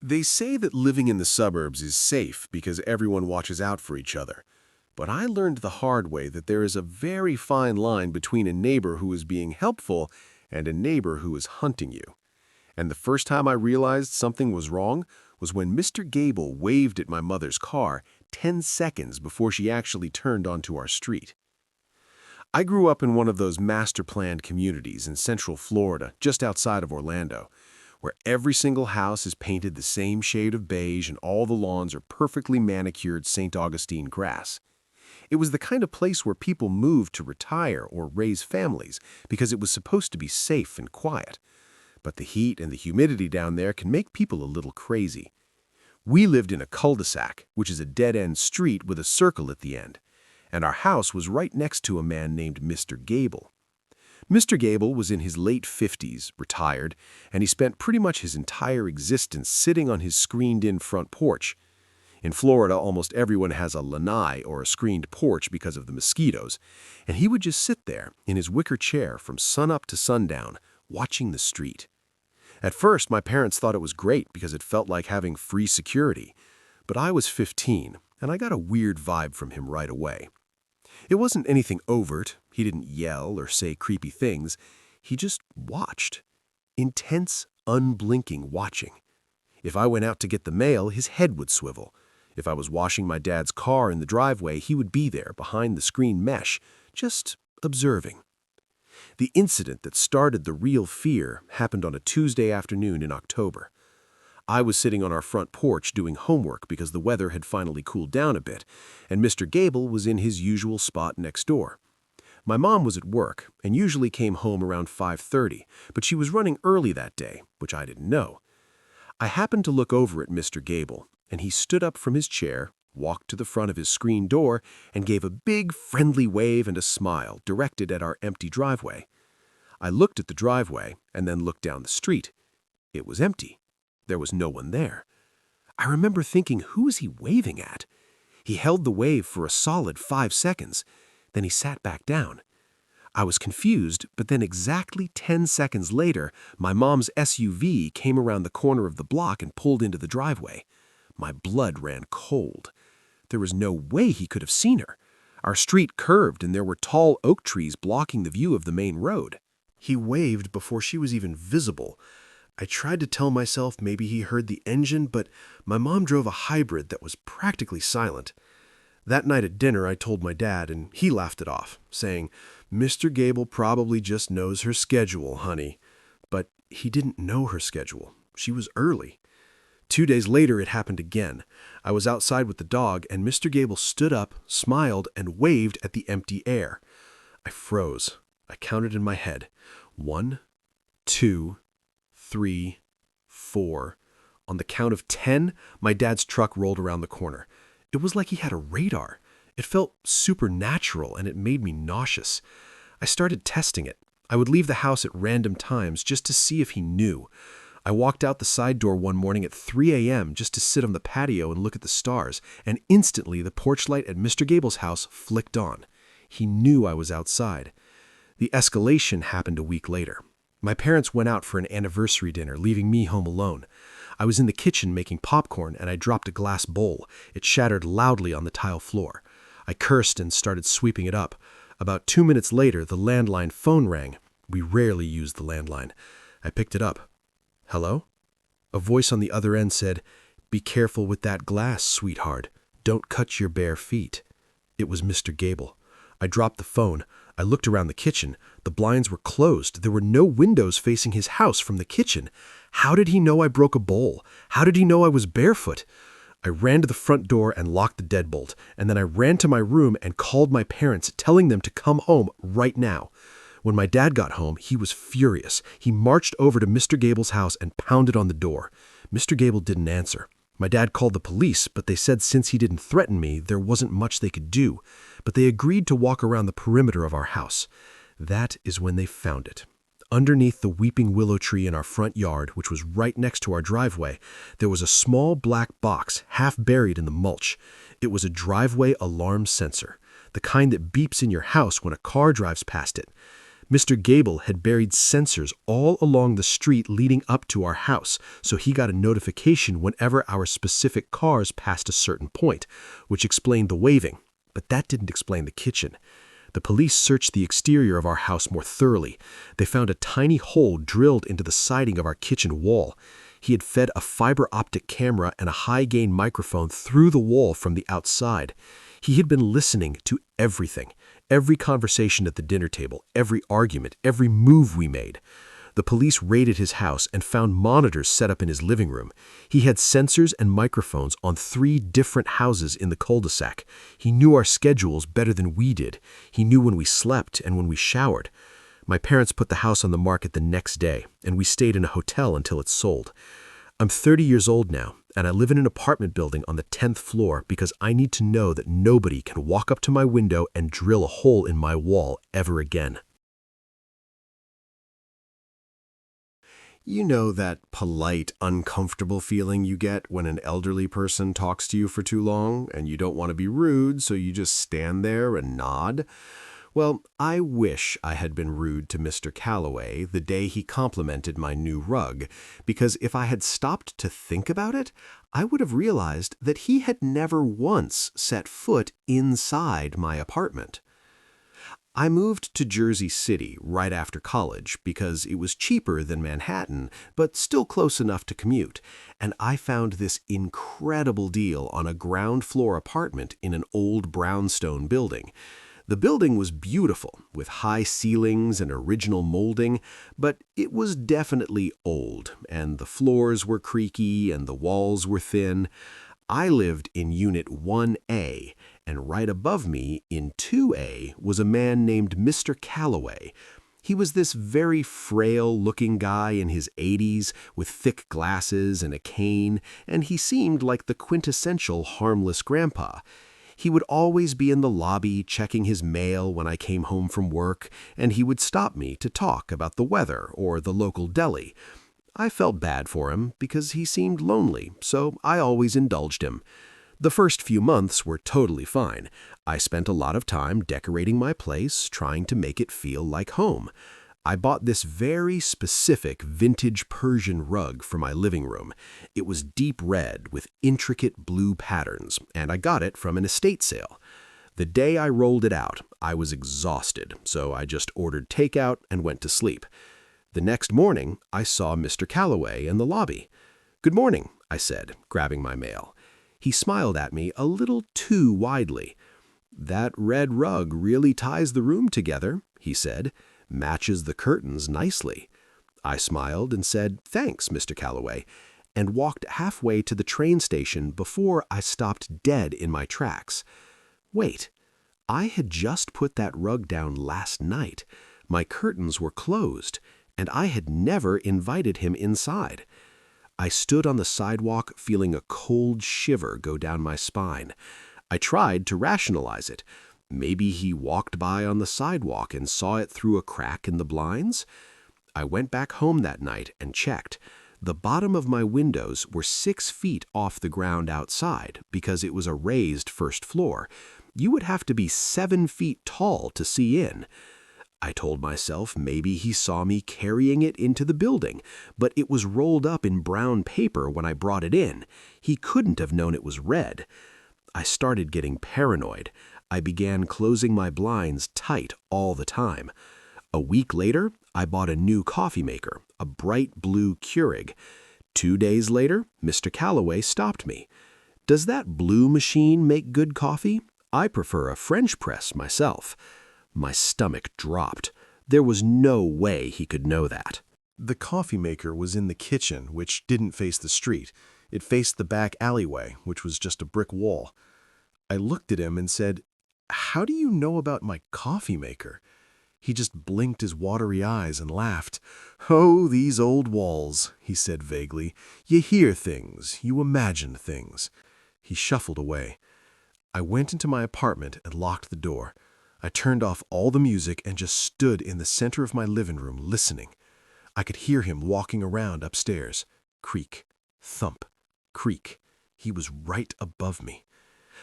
They say that living in the suburbs is safe because everyone watches out for each other. But I learned the hard way that there is a very fine line between a neighbor who is being helpful and a neighbor who is hunting you. And the first time I realized something was wrong was when Mr. Gable waved at my mother's car 10 seconds before she actually turned onto our street. I grew up in one of those master-planned communities in Central Florida, just outside of Orlando, where every single house is painted the same shade of beige and all the lawns are perfectly manicured St. Augustine grass. It was the kind of place where people moved to retire or raise families because it was supposed to be safe and quiet. But the heat and the humidity down there can make people a little crazy. We lived in a cul-de-sac, which is a dead-end street with a circle at the end, and our house was right next to a man named Mr. Gable. Mr. Gable was in his late 50s, retired, and he spent pretty much his entire existence sitting on his screened-in front porch. In Florida, almost everyone has a lanai or a screened porch because of the mosquitoes, and he would just sit there in his wicker chair from sunup to sundown, watching the street. At first, my parents thought it was great because it felt like having free security, but I was 15, and I got a weird vibe from him right away. It wasn't anything overt. He didn't yell or say creepy things. He just watched. Intense, unblinking watching. If I went out to get the mail, his head would swivel. If I was washing my dad's car in the driveway, he would be there behind the screen mesh, just observing. The incident that started the real fear happened on a Tuesday afternoon in October. I was sitting on our front porch doing homework because the weather had finally cooled down a bit, and Mr. Gable was in his usual spot next door. My mom was at work and usually came home around 5:30, but she was running early that day, which I didn't know. I happened to look over at Mr. Gable, and he stood up from his chair, walked to the front of his screen door, and gave a big, friendly wave and a smile directed at our empty driveway. I looked at the driveway and then looked down the street. It was empty. There was no one there. I remember thinking, who is he waving at? He held the wave for a solid 5 seconds. Then he sat back down. I was confused, but then exactly 10 seconds later, my mom's SUV came around the corner of the block and pulled into the driveway. My blood ran cold. There was no way he could have seen her. Our street curved and there were tall oak trees blocking the view of the main road. He waved before she was even visible. I tried to tell myself maybe he heard the engine, but my mom drove a hybrid that was practically silent. That night at dinner, I told my dad, and he laughed it off, saying, "Mr. Gable probably just knows her schedule, honey." But he didn't know her schedule. She was early. 2 days later, it happened again. I was outside with the dog, and Mr. Gable stood up, smiled, and waved at the empty air. I froze. I counted in my head. 1, 2, 3, 4. On the count of 10, my dad's truck rolled around the corner. It was like he had a radar. It felt supernatural, and it made me nauseous. I started testing it. I would leave the house at random times just to see if he knew. I walked out the side door one morning at 3 a.m. just to sit on the patio and look at the stars, and instantly the porch light at Mr. Gable's house flicked on. He knew I was outside. The escalation happened a week later. My parents went out for an anniversary dinner, leaving me home alone. I was in the kitchen making popcorn, and I dropped a glass bowl. It shattered loudly on the tile floor. I cursed and started sweeping it up. About 2 minutes later, the landline phone rang. We rarely used the landline. I picked it up. "Hello?" A voice on the other end said, "Be careful with that glass, sweetheart. Don't cut your bare feet." It was Mr. Gable. I dropped the phone. I looked around the kitchen. The blinds were closed. There were no windows facing his house from the kitchen. How did he know I broke a bowl? How did he know I was barefoot? I ran to the front door and locked the deadbolt, and then I ran to my room and called my parents, telling them to come home right now. When my dad got home, he was furious. He marched over to Mr. Gable's house and pounded on the door. Mr. Gable didn't answer. My dad called the police, but they said since he didn't threaten me, there wasn't much they could do. But they agreed to walk around the perimeter of our house. That is when they found it. Underneath the weeping willow tree in our front yard, which was right next to our driveway, there was a small black box half buried in the mulch. It was a driveway alarm sensor, the kind that beeps in your house when a car drives past it. Mr. Gable had buried sensors all along the street leading up to our house, so he got a notification whenever our specific cars passed a certain point, which explained the waving. But that didn't explain the kitchen. The police searched the exterior of our house more thoroughly. They found a tiny hole drilled into the siding of our kitchen wall. He had fed a fiber optic camera and a high-gain microphone through the wall from the outside. He had been listening to everything, every conversation at the dinner table, every argument, every move we made. The police raided his house and found monitors set up in his living room. He had sensors and microphones on 3 different houses in the cul-de-sac. He knew our schedules better than we did. He knew when we slept and when we showered. My parents put the house on the market the next day, and we stayed in a hotel until it sold. I'm 30 years old now, and I live in an apartment building on the 10th floor because I need to know that nobody can walk up to my window and drill a hole in my wall ever again. You know that polite, uncomfortable feeling you get when an elderly person talks to you for too long and you don't want to be rude, so you just stand there and nod? Well, I wish I had been rude to Mr. Calloway the day he complimented my new rug, because if I had stopped to think about it, I would have realized that he had never once set foot inside my apartment. I moved to Jersey City right after college because it was cheaper than Manhattan, but still close enough to commute, and I found this incredible deal on a ground-floor apartment in an old brownstone building. The building was beautiful, with high ceilings and original molding, but it was definitely old, and the floors were creaky and the walls were thin. I lived in Unit 1A, and right above me, in 2A, was a man named Mr. Calloway. He was this very frail-looking guy in his 80s, with thick glasses and a cane, and he seemed like the quintessential harmless grandpa. He would always be in the lobby checking his mail when I came home from work, and he would stop me to talk about the weather or the local deli. I felt bad for him because he seemed lonely, so I always indulged him. The first few months were totally fine. I spent a lot of time decorating my place, trying to make it feel like home. I bought this very specific vintage Persian rug for my living room. It was deep red with intricate blue patterns, and I got it from an estate sale. The day I rolled it out, I was exhausted, so I just ordered takeout and went to sleep. The next morning, I saw Mr. Calloway in the lobby. "Good morning," I said, grabbing my mail. He smiled at me a little too widely. "That red rug really ties the room together," he said. "Matches the curtains nicely." I smiled and said, "Thanks, Mr. Calloway," and walked halfway to the train station before I stopped dead in my tracks. Wait, I had just put that rug down last night. My curtains were closed, and I had never invited him inside. I stood on the sidewalk feeling a cold shiver go down my spine. I tried to rationalize it. Maybe he walked by on the sidewalk and saw it through a crack in the blinds? I went back home that night and checked. The bottom of my windows were 6 feet off the ground outside because it was a raised first floor. You would have to be 7 feet tall to see in. I told myself maybe he saw me carrying it into the building, but it was rolled up in brown paper when I brought it in. He couldn't have known it was red. I started getting paranoid. I began closing my blinds tight all the time. A week later, I bought a new coffee maker, a bright blue Keurig. 2 days later, Mr. Calloway stopped me. "Does that blue machine make good coffee? I prefer a French press myself." My stomach dropped. There was no way he could know that. The coffee maker was in the kitchen, which didn't face the street. It faced the back alleyway, which was just a brick wall. I looked at him and said, "How do you know about my coffee maker?" He just blinked his watery eyes and laughed. "Oh, these old walls," he said vaguely. "You hear things, you imagine things." He shuffled away. I went into my apartment and locked the door. I turned off all the music and just stood in the center of my living room listening. I could hear him walking around upstairs. Creak, thump, creak. He was right above me.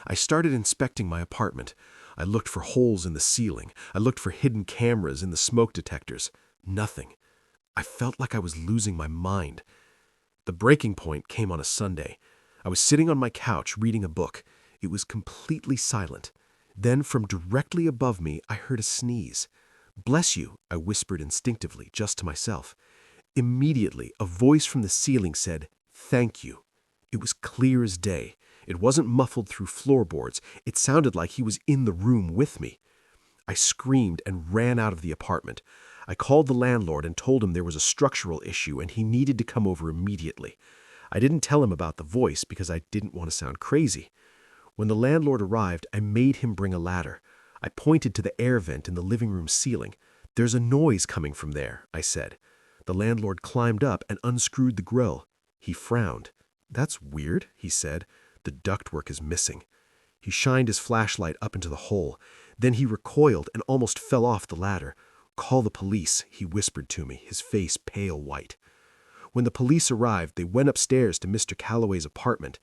I started inspecting my apartment. I looked for holes in the ceiling. I looked for hidden cameras in the smoke detectors. Nothing. I felt like I was losing my mind. The breaking point came on a Sunday. I was sitting on my couch reading a book. It was completely silent. Then from directly above me, I heard a sneeze. "Bless you," I whispered instinctively, just to myself. Immediately, a voice from the ceiling said, "Thank you." It was clear as day. It wasn't muffled through floorboards. It sounded like he was in the room with me. I screamed and ran out of the apartment. I called the landlord and told him there was a structural issue and he needed to come over immediately. I didn't tell him about the voice because I didn't want to sound crazy. When the landlord arrived, I made him bring a ladder. I pointed to the air vent in the living room ceiling. "There's a noise coming from there," I said. The landlord climbed up and unscrewed the grill. He frowned. "That's weird," he said. "The ductwork is missing." He shined his flashlight up into the hole. Then he recoiled and almost fell off the ladder. "Call the police," he whispered to me, his face pale white. When the police arrived, they went upstairs to Mr. Calloway's apartment.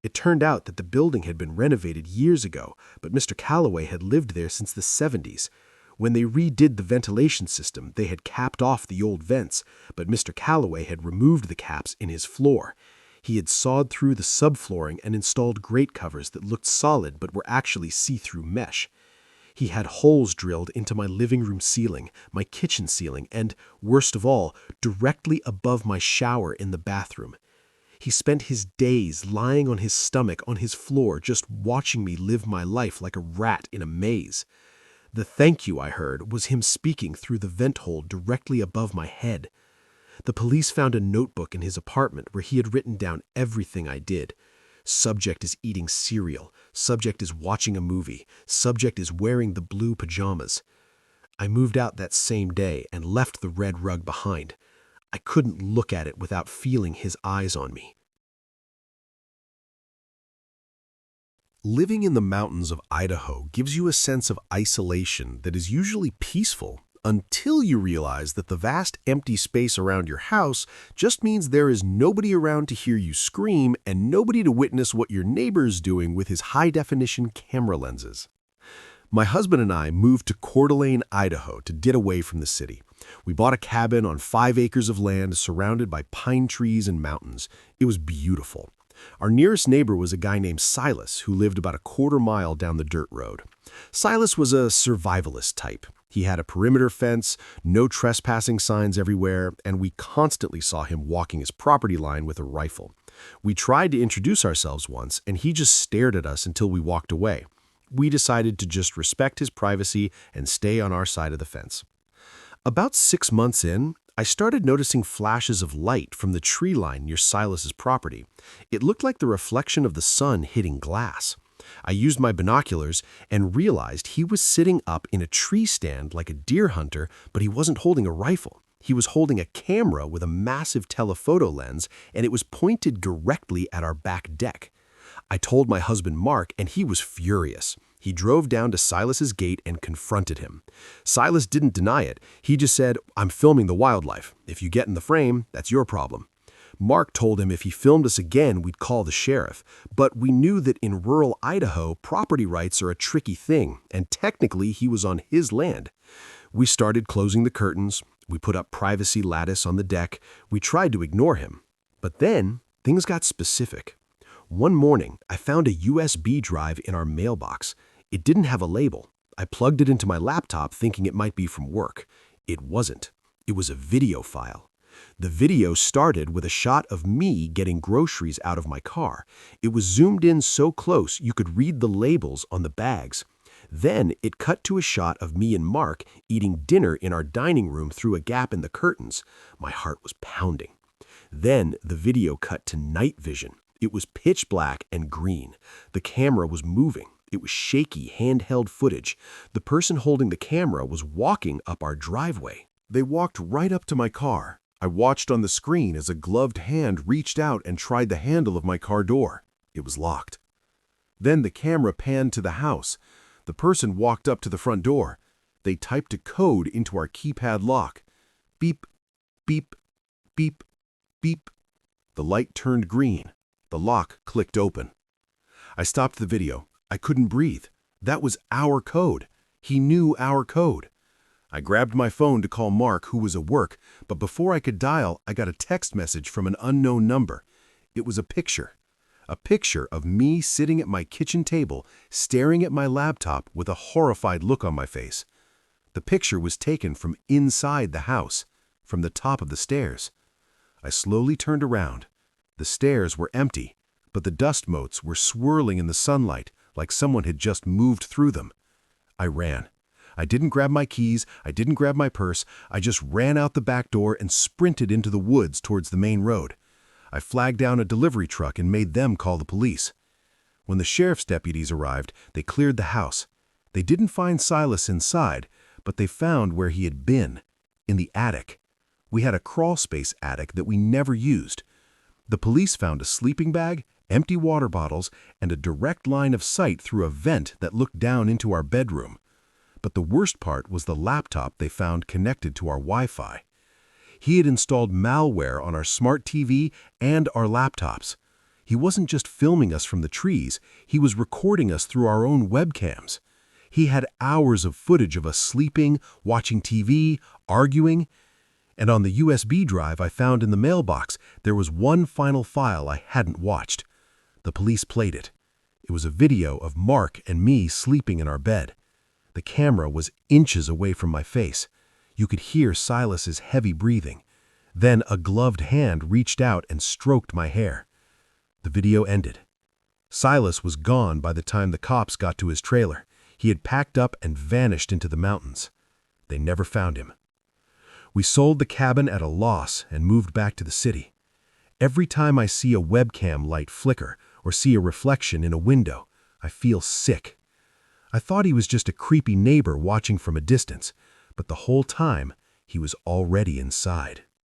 It turned out that the building had been renovated years ago, but Mr. Calloway had lived there since the 70s. When they redid the ventilation system, they had capped off the old vents, but Mr. Calloway had removed the caps in his floor. He had sawed through the subflooring and installed grate covers that looked solid but were actually see-through mesh. He had holes drilled into my living room ceiling, my kitchen ceiling, and, worst of all, directly above my shower in the bathroom. He spent his days lying on his stomach on his floor just watching me live my life like a rat in a maze. The "thank you" I heard was him speaking through the vent hole directly above my head. The police found a notebook in his apartment where he had written down everything I did. Subject is eating cereal. Subject is watching a movie. Subject is wearing the blue pajamas. I moved out that same day and left the red rug behind. I couldn't look at it without feeling his eyes on me. Living in the mountains of Idaho gives you a sense of isolation that is usually peaceful until you realize that the vast empty space around your house just means there is nobody around to hear you scream and nobody to witness what your neighbor's doing with his high-definition camera lenses. My husband and I moved to Coeur d'Alene, Idaho to get away from the city. We bought a cabin on 5 acres of land surrounded by pine trees and mountains. It was beautiful. Our nearest neighbor was a guy named Silas who lived about a quarter-mile down the dirt road. Silas was a survivalist type. He had a perimeter fence, no trespassing signs everywhere, and we constantly saw him walking his property line with a rifle. We tried to introduce ourselves once, and he just stared at us until we walked away. We decided to just respect his privacy and stay on our side of the fence. About 6 months in, I started noticing flashes of light from the tree line near Silas's property. It looked like the reflection of the sun hitting glass. I used my binoculars and realized he was sitting up in a tree stand like a deer hunter, but he wasn't holding a rifle. He was holding a camera with a massive telephoto lens, and it was pointed directly at our back deck. I told my husband Mark, and he was furious. He drove down to Silas's gate and confronted him. Silas didn't deny it. He just said, "I'm filming the wildlife. If you get in the frame, that's your problem." Mark told him if he filmed us again, we'd call the sheriff. But we knew that in rural Idaho, property rights are a tricky thing, and technically he was on his land. We started closing the curtains. We put up privacy lattice on the deck. We tried to ignore him. But then things got specific. One morning, I found a USB drive in our mailbox. It didn't have a label. I plugged it into my laptop thinking it might be from work. It wasn't. It was a video file. The video started with a shot of me getting groceries out of my car. It was zoomed in so close you could read the labels on the bags. Then it cut to a shot of me and Mark eating dinner in our dining room through a gap in the curtains. My heart was pounding. Then the video cut to night vision. It was pitch black and green. The camera was moving. It was shaky, handheld footage. The person holding the camera was walking up our driveway. They walked right up to my car. I watched on the screen as a gloved hand reached out and tried the handle of my car door. It was locked. Then the camera panned to the house. The person walked up to the front door. They typed a code into our keypad lock. Beep, beep, beep, beep. The light turned green. The lock clicked open. I stopped the video. I couldn't breathe. That was our code. He knew our code. I grabbed my phone to call Mark, who was at work, but before I could dial, I got a text message from an unknown number. It was a picture. A picture of me sitting at my kitchen table, staring at my laptop with a horrified look on my face. The picture was taken from inside the house, from the top of the stairs. I slowly turned around. The stairs were empty, but the dust motes were swirling in the sunlight like someone had just moved through them. I ran. I didn't grab my keys, I didn't grab my purse, I just ran out the back door and sprinted into the woods towards the main road. I flagged down a delivery truck and made them call the police. When the sheriff's deputies arrived, they cleared the house. They didn't find Silas inside, but they found where he had been, in the attic. We had a crawlspace attic that we never used. The police found a sleeping bag, empty water bottles, and a direct line of sight through a vent that looked down into our bedroom. But the worst part was the laptop they found connected to our Wi-Fi. He had installed malware on our smart TV and our laptops. He wasn't just filming us from the trees, he was recording us through our own webcams. He had hours of footage of us sleeping, watching TV, arguing. And on the USB drive I found in the mailbox, there was one final file I hadn't watched. The police played it. It was a video of Mark and me sleeping in our bed. The camera was inches away from my face. You could hear Silas's heavy breathing. Then a gloved hand reached out and stroked my hair. The video ended. Silas was gone by the time the cops got to his trailer. He had packed up and vanished into the mountains. They never found him. We sold the cabin at a loss and moved back to the city. Every time I see a webcam light flicker or see a reflection in a window, I feel sick. I thought he was just a creepy neighbor watching from a distance, but the whole time he was already inside.